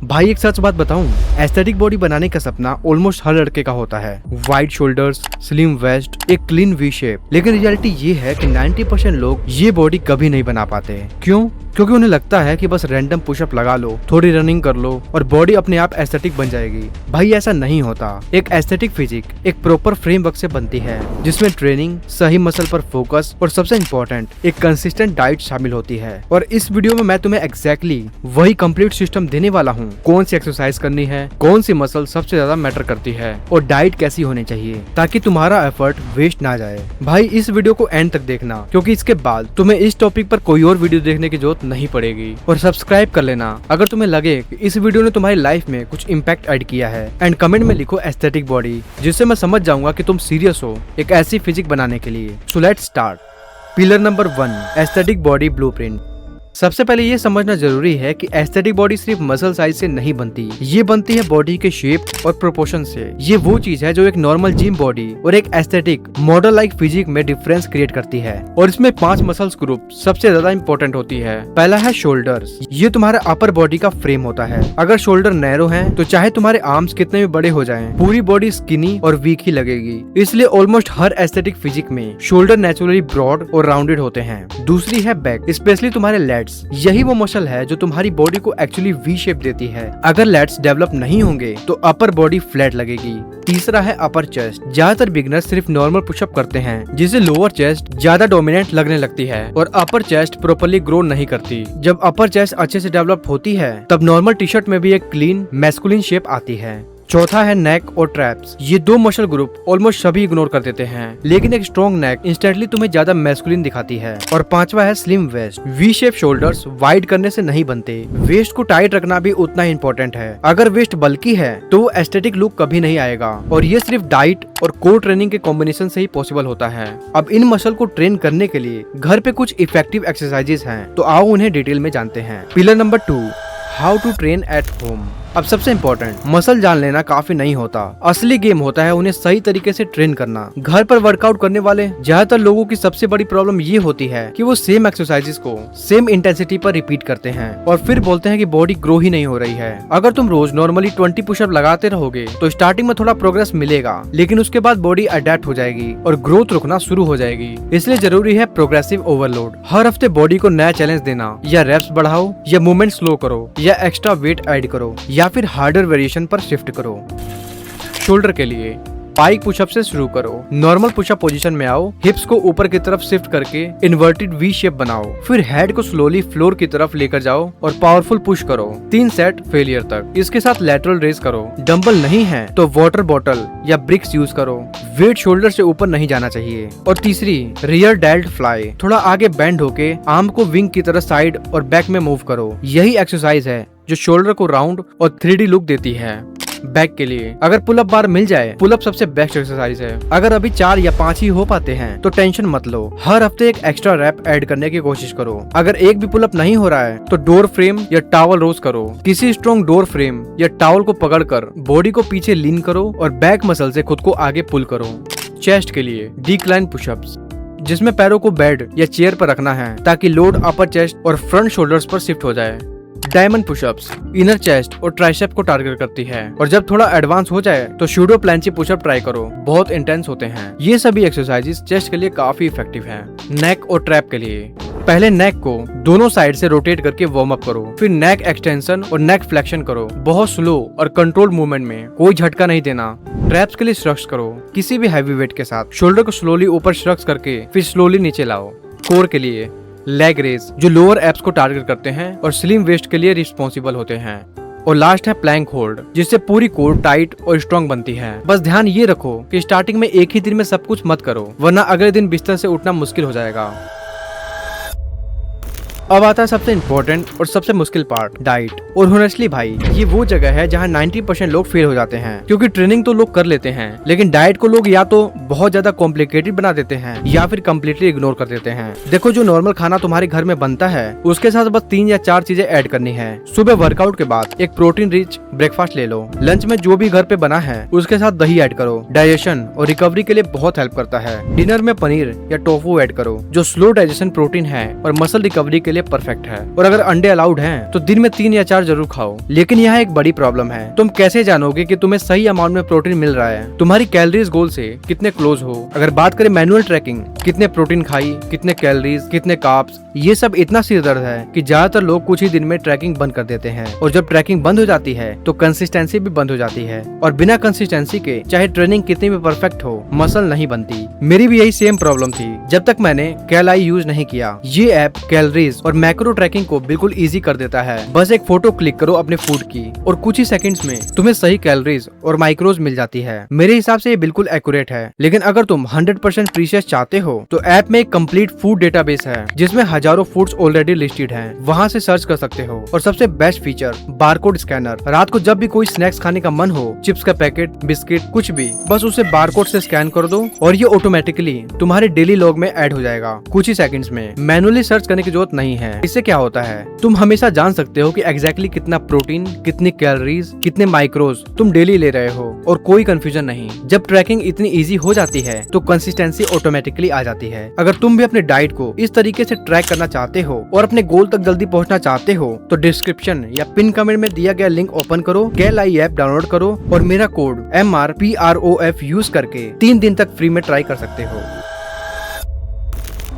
भाई एक सच बात बताऊं, एस्थेटिक बॉडी बनाने का सपना ऑलमोस्ट हर लड़के का होता है। वाइड शोल्डर्स, स्लिम वेस्ट, एक क्लीन वी शेप। लेकिन रियलिटी ये है कि 90% लोग ये बॉडी कभी नहीं बना पाते। क्यों? क्योंकि उन्हें लगता है कि बस रैंडम पुशअप लगा लो, थोड़ी रनिंग कर लो और बॉडी अपने आप एस्थेटिक बन जाएगी। भाई ऐसा नहीं होता। एक एस्थेटिक फिजिक एक प्रॉपर फ्रेमवर्क से बनती है, जिसमें ट्रेनिंग, सही मसल पर फोकस और सबसे इम्पोर्टेंट एक कंसिस्टेंट डाइट शामिल होती है। और इस वीडियो में मैं तुम्हें एग्जैक्टली वही कंप्लीट सिस्टम देने वाला हूँ। कौन सी एक्सरसाइज करनी है, कौन सी मसल सबसे ज्यादा मैटर करती है और डाइट कैसी होनी चाहिए, ताकि तुम्हारा एफर्ट वेस्ट ना जाए। भाई इस वीडियो को एंड तक देखना, क्योंकि इसके बाद तुम्हें इस टॉपिक पर कोई और वीडियो देखने की जरूरत नहीं पड़ेगी। और सब्सक्राइब कर लेना अगर तुम्हें लगे कि इस वीडियो ने तुम्हारी लाइफ में कुछ इम्पैक्ट ऐड किया है। एंड कमेंट में लिखो एस्थेटिक बॉडी, जिससे मैं समझ जाऊंगा कि तुम सीरियस हो एक ऐसी फिजिक बनाने के लिए। So let's start. Pillar number 1, aesthetic body blueprint. सबसे पहले ये समझना जरूरी है कि एस्थेटिक बॉडी सिर्फ मसल साइज से नहीं बनती, ये बनती है बॉडी के शेप और प्रोपोर्शन से। ये वो चीज है जो एक नॉर्मल जिम बॉडी और एक एस्थेटिक मॉडल लाइक फिजिक में डिफरेंस क्रिएट करती है। और इसमें 5 मसल्स ग्रुप सबसे ज्यादा इंपॉर्टेंट होती है। पहला है शोल्डर्स। ये तुम्हारा अपर बॉडी का फ्रेम होता है। अगर शोल्डर नैरो है तो चाहे तुम्हारे आर्म्स कितने भी बड़े हो जाएं, पूरी बॉडी स्किनी और वीक ही लगेगी। इसलिए ऑलमोस्ट हर एस्थेटिक फिजिक में शोल्डर नेचुरली ब्रॉड और राउंडेड होते हैं। दूसरी है बैक, स्पेशली तुम्हारे लेट्स। यही वो मसल है जो तुम्हारी बॉडी को एक्चुअली वी शेप देती है। अगर लेट्स डेवलप नहीं होंगे तो अपर बॉडी फ्लैट लगेगी। तीसरा है अपर चेस्ट। ज्यादातर बिगनर्स सिर्फ नॉर्मल पुशअप करते हैं, जिससे लोअर चेस्ट ज्यादा डोमिनेंट लगने लगती है और अपर चेस्ट प्रॉपर्ली ग्रो नहीं करती। जब अपर चेस्ट अच्छे से डेवलप होती है तब नॉर्मल टी शर्ट में भी एक क्लीन मैस्कुलिन शेप आती है। चौथा है नेक और ट्रैप्स। ये 2 मसल ग्रुप ऑलमोस्ट सभी इग्नोर कर देते हैं, लेकिन एक स्ट्रॉन्ग नेक इंस्टेंटली तुम्हें ज्यादा मैस्कुलिन दिखाती है। और पांचवा है slim waist. V shape shoulders wide करने से नहीं बनते, वेस्ट को टाइट रखना भी उतना ही इम्पोर्टेंट है। अगर वेस्ट बल्की है तो वो एस्थेटिक लुक कभी नहीं आएगा, और ये सिर्फ डाइट और कोर ट्रेनिंग के कॉम्बिनेशन से ही पॉसिबल होता है। अब इन मसल को ट्रेन करने के लिए घर पे कुछ इफेक्टिव एक्सरसाइजेस हैं, तो आओ उन्हें डिटेल में जानते हैं। Pillar number 2, how to train at home. अब सबसे इम्पोर्टेंट, मसल जान लेना काफी नहीं होता, असली गेम होता है उन्हें सही तरीके से ट्रेन करना। घर पर वर्कआउट करने वाले ज्यादातर लोगों की सबसे बड़ी प्रॉब्लम ये होती है कि वो सेम एक्सरसाइजेस को सेम इंटेंसिटी पर रिपीट करते हैं और फिर बोलते हैं कि बॉडी ग्रो ही नहीं हो रही है। अगर तुम रोज नॉर्मली 20 पुशअप लगाते रहोगे तो स्टार्टिंग में थोड़ा प्रोग्रेस मिलेगा, लेकिन उसके बाद बॉडी अडेप्ट हो जाएगी और ग्रोथ रुकना शुरू हो जाएगी। इसलिए जरूरी है प्रोग्रेसिव ओवरलोड। हर हफ्ते बॉडी को नया चैलेंज देना, या रेप्स बढ़ाओ, या मूवमेंट स्लो करो, या एक्स्ट्रा वेट ऐड करो, या फिर हार्डर वेरिएशन पर शिफ्ट करो। शोल्डर के लिए पाइक पुशअप से शुरू करो। नॉर्मल पुशअप पोजीशन में आओ, हिप्स को ऊपर की तरफ शिफ्ट करके इन्वर्टेड वी शेप बनाओ। फिर हेड को स्लोली फ्लोर की तरफ लेकर जाओ और पावरफुल पुश करो 3 सेट फेलियर तक। इसके साथ लैटरल रेज करो। डंबल नहीं है तो वाटर बॉटल या ब्रिक्स यूज करो। वेट शोल्डर से ऊपर नहीं जाना चाहिए। और तीसरी, रियर डेल्ट फ्लाई। थोड़ा आगे बेंड होके आर्म को विंग की तरह साइड और बैक में मूव करो। यही एक्सरसाइज है जो शोल्डर को राउंड और 3D लुक देती है। बैक के लिए अगर पुलअप बार मिल जाए, पुलअप सबसे बेस्ट एक्सरसाइज है। अगर अभी 4 या 5 ही हो पाते हैं तो टेंशन मत लो, हर हफ्ते एक एक्स्ट्रा रैप ऐड करने की कोशिश करो। अगर एक भी पुलअप नहीं हो रहा है तो डोर फ्रेम या टॉवल रोज करो। किसी स्ट्रॉन्ग डोर फ्रेम या टॉवल को पकड़कर बॉडी को पीछे लीन करो और बैक मसल से खुद को आगे पुल करो। चेस्ट के लिए डिक्लाइन पुशअप्स, जिसमें पैरों को बेड या चेयर पर रखना है ताकि लोड अपर चेस्ट और फ्रंट शोल्डर्स पर शिफ्ट हो जाए। डायमंड पुशअप्स इनर चेस्ट और ट्राइसेप को टारगेट करती है। और जब थोड़ा एडवांस हो जाए तो शूडो प्लांची पुशअप ट्राई करो, बहुत इंटेंस होते हैं। ये सभी एक्सरसाइजेस चेस्ट के लिए काफी इफेक्टिव हैं। नेक और ट्रैप के लिए पहले नेक को दोनों साइड से रोटेट करके वार्म अप करो, फिर नेक एक्सटेंशन और नेक फ्लेक्शन करो, बहुत स्लो और कंट्रोल मूवमेंट में, कोई झटका नहीं देना। ट्रैप्स के लिए श्रक्स करो किसी भी हैवी वेट के साथ। शोल्डर को स्लोली ऊपर श्रक्स करके फिर स्लोली नीचे लाओ। कोर के लिए लेग रेज, जो लोअर एब्स को टारगेट करते हैं और स्लिम वेस्ट के लिए रिस्पॉन्सिबल होते हैं। और लास्ट है प्लैंक होल्ड, जिससे पूरी कोर टाइट और स्ट्रॉन्ग बनती है। बस ध्यान ये रखो कि स्टार्टिंग में एक ही दिन में सब कुछ मत करो, वरना अगले दिन बिस्तर से उठना मुश्किल हो जाएगा। अब आता है सबसे इम्पोर्टेंट और सबसे मुश्किल पार्ट, डाइट। और होनेस्टली भाई, ये वो जगह है जहाँ 90% लोग फेल हो जाते हैं, क्योंकि ट्रेनिंग तो लोग कर लेते हैं, लेकिन डाइट को लोग या तो बहुत ज्यादा कॉम्प्लिकेटेड बना देते हैं या फिर कम्प्लीटली इग्नोर कर देते हैं। देखो, जो नॉर्मल खाना तुम्हारे घर में बनता है उसके साथ बस 3 या 4 चीजें ऐड करनी है। सुबह वर्कआउट के बाद एक प्रोटीन रिच ब्रेकफास्ट ले लो। लंच में जो भी घर पे बना है उसके साथ दही ऐड करो, डाइजेशन और रिकवरी के लिए बहुत हेल्प करता है। डिनर में पनीर या टोफू ऐड करो, जो स्लो डाइजेशन प्रोटीन है और मसल रिकवरी के लिए परफेक्ट है। और अगर अंडे अलाउड हैं तो दिन में 3 या 4 जरूर खाओ। लेकिन यहाँ एक बड़ी प्रॉब्लम है, तुम कैसे जानोगे कि तुम्हें सही अमाउंट में प्रोटीन मिल रहा है, तुम्हारी कैलोरीज गोल से कितने क्लोज हो। अगर बात करें मैनुअल ट्रैकिंग, कितने प्रोटीन खाई, कितने कैलोरीज, कितने कार्ब्स, ये सब इतना सिर दर्द है कि ज्यादातर लोग कुछ ही दिन में ट्रैकिंग बंद कर देते हैं। और जब ट्रैकिंग बंद हो जाती है तो कंसिस्टेंसी भी बंद हो जाती है, और बिना कंसिस्टेंसी के चाहे ट्रेनिंग कितनी भी परफेक्ट हो, मसल नहीं बनती। मेरी भी यही सेम प्रॉब्लम थी जब तक मैंने कैलाई यूज नहीं किया। ये ऐप कैलोरीज और मैक्रो ट्रैकिंग को बिल्कुल इजी कर देता है। बस एक फोटो क्लिक करो अपने फूड की और कुछ ही सेकंड्स में तुम्हें सही कैलोरीज और माइक्रोज मिल जाती है। मेरे हिसाब से ये बिल्कुल एक्यूरेट है। लेकिन अगर तुम 100% प्रीशियस चाहते हो तो ऐप में एक कंप्लीट फूड डेटाबेस है जिसमें हजारों फूड्स ऑलरेडी लिस्टेड हैं। वहां से सर्च कर सकते हो। और सबसे बेस्ट फीचर, बारकोड स्कैनर। रात को जब भी कोई स्नैक्स खाने का मन हो, चिप्स का पैकेट, बिस्किट, कुछ भी, बस उसे बारकोड से स्कैन कर दो और ये ऑटोमेटिकली तुम्हारे डेली लॉग में ऐड हो जाएगा कुछ ही सेकंड्स में। मैनुअली सर्च करने की जरूरत नहीं है। इससे क्या होता है, तुम हमेशा जान सकते हो कि एग्जैक्टली कितना प्रोटीन, कितनी कैलोरीज, कितने माइक्रोज तुम डेली ले रहे हो और कोई कंफ्यूजन नहीं। जब ट्रैकिंग इतनी इजी हो जाती है तो कंसिस्टेंसी ऑटोमेटिकली आ जाती है। अगर तुम भी अपने डाइट को इस तरीके से ट्रैक करना चाहते हो और अपने गोल तक जल्दी पहुंचना चाहते हो तो डिस्क्रिप्शन या पिन कमेंट में दिया गया लिंक ओपन करो, कैलाई ऐप डाउनलोड करो और मेरा कोड MRPROF यूज करके 3 दिन तक फ्री में ट्राई कर सकते हो।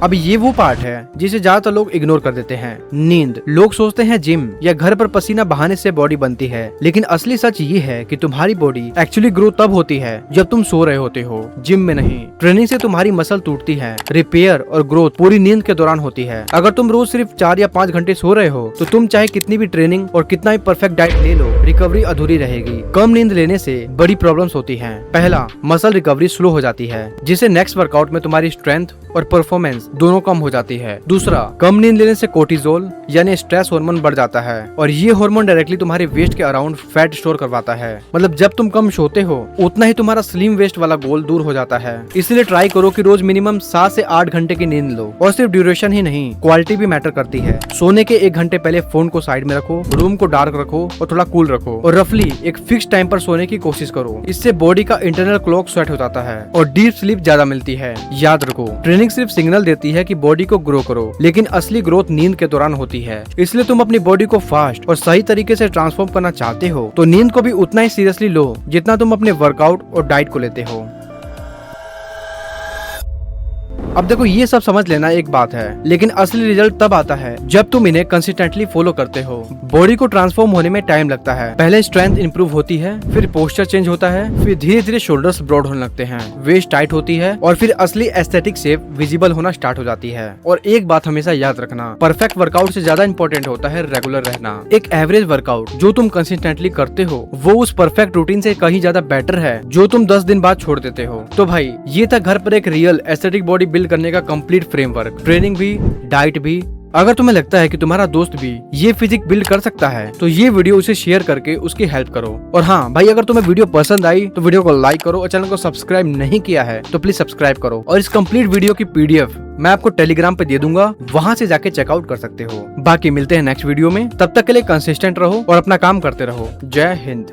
अब ये वो पार्ट है जिसे ज्यादातर लोग इग्नोर कर देते हैं, नींद। लोग सोचते हैं जिम या घर पर पसीना बहाने से बॉडी बनती है, लेकिन असली सच ये है कि तुम्हारी बॉडी एक्चुअली ग्रो तब होती है जब तुम सो रहे होते हो, जिम में नहीं। ट्रेनिंग से तुम्हारी मसल टूटती है, रिपेयर और ग्रोथ पूरी नींद के दौरान होती है। अगर तुम रोज सिर्फ 4 या 5 घंटे सो रहे हो तो तुम चाहे कितनी भी ट्रेनिंग और कितना भी परफेक्ट डाइट ले लो, रिकवरी अधूरी रहेगी। कम नींद लेने से बड़ी प्रॉब्लम्स होती हैं। पहला, मसल रिकवरी स्लो हो जाती है, जिससे नेक्स्ट वर्कआउट में तुम्हारी स्ट्रेंथ और परफॉर्मेंस दोनों कम हो जाती है। दूसरा, कम नींद लेने से कोर्टिजोल यानी स्ट्रेस हार्मोन बढ़ जाता है और ये हार्मोन डायरेक्टली तुम्हारे वेस्ट के अराउंड फैट स्टोर करवाता है। मतलब जब तुम कम सोते हो उतना ही तुम्हारा स्लिम वेस्ट वाला गोल दूर हो जाता है। इसलिए ट्राई करो कि रोज मिनिमम 7 से 8 घंटे की नींद लो। और सिर्फ ड्यूरेशन ही नहीं, क्वालिटी भी मैटर करती है। सोने के 1 घंटे पहले फोन को साइड में रखो, रूम को डार्क रखो और थोड़ा कूल रखो और रफली एक फिक्स टाइम पर सोने की कोशिश करो। इससे बॉडी का इंटरनल क्लॉक सेट हो जाता है और डीप स्लीप ज्यादा मिलती है। याद रखो, ट्रेनिंग सिर्फ सिग्नल देती है कि बॉडी को ग्रो करो, लेकिन असली ग्रोथ नींद के दौरान होती है। इसलिए तुम अपनी बॉडी को फास्ट और सही तरीके से ट्रांसफॉर्म करना चाहते हो तो नींद को भी उतना ही सीरियसली लो जितना तुम अपने वर्कआउट और डाइट को लेते हो। अब देखो, ये सब समझ लेना एक बात है, लेकिन असली रिजल्ट तब आता है जब तुम इन्हें कंसिस्टेंटली फॉलो करते हो। बॉडी को ट्रांसफॉर्म होने में टाइम लगता है। पहले स्ट्रेंथ इंप्रूव होती है, फिर पोस्चर चेंज होता है, फिर धीरे धीरे शोल्डर्स ब्रॉड होने लगते हैं, वेस्ट टाइट होती है और फिर असली एस्थेटिक शेप विजिबल होना स्टार्ट हो जाती है। और एक बात हमेशा याद रखना, परफेक्ट वर्कआउट से ज्यादा इंपॉर्टेंट होता है रेगुलर रहना। एक एवरेज वर्कआउट जो तुम कंसिस्टेंटली करते हो वो उस परफेक्ट रूटीन से कहीं ज्यादा बेटर है जो तुम 10 दिन बाद छोड़ देते हो। तो भाई, ये था घर पर एक रियल एस्थेटिक बॉडी बिल्ड करने का कंप्लीट फ्रेमवर्क, ट्रेनिंग भी, डाइट भी। अगर तुम्हें लगता है कि तुम्हारा दोस्त भी ये फिजिक बिल्ड कर सकता है तो ये वीडियो उसे शेयर करके उसकी हेल्प करो। और हाँ भाई, अगर तुम्हें वीडियो पसंद आई तो वीडियो को लाइक करो और चैनल को सब्सक्राइब नहीं किया है तो प्लीज सब्सक्राइब करो। और इस कंप्लीट वीडियो की PDF मैं आपको टेलीग्राम पे दे दूंगा, वहां से जाके चेकआउट कर सकते हो। बाकी मिलते हैं नेक्स्ट वीडियो में, तब तक के लिए कंसिस्टेंट रहो और अपना काम करते रहो। जय हिंद।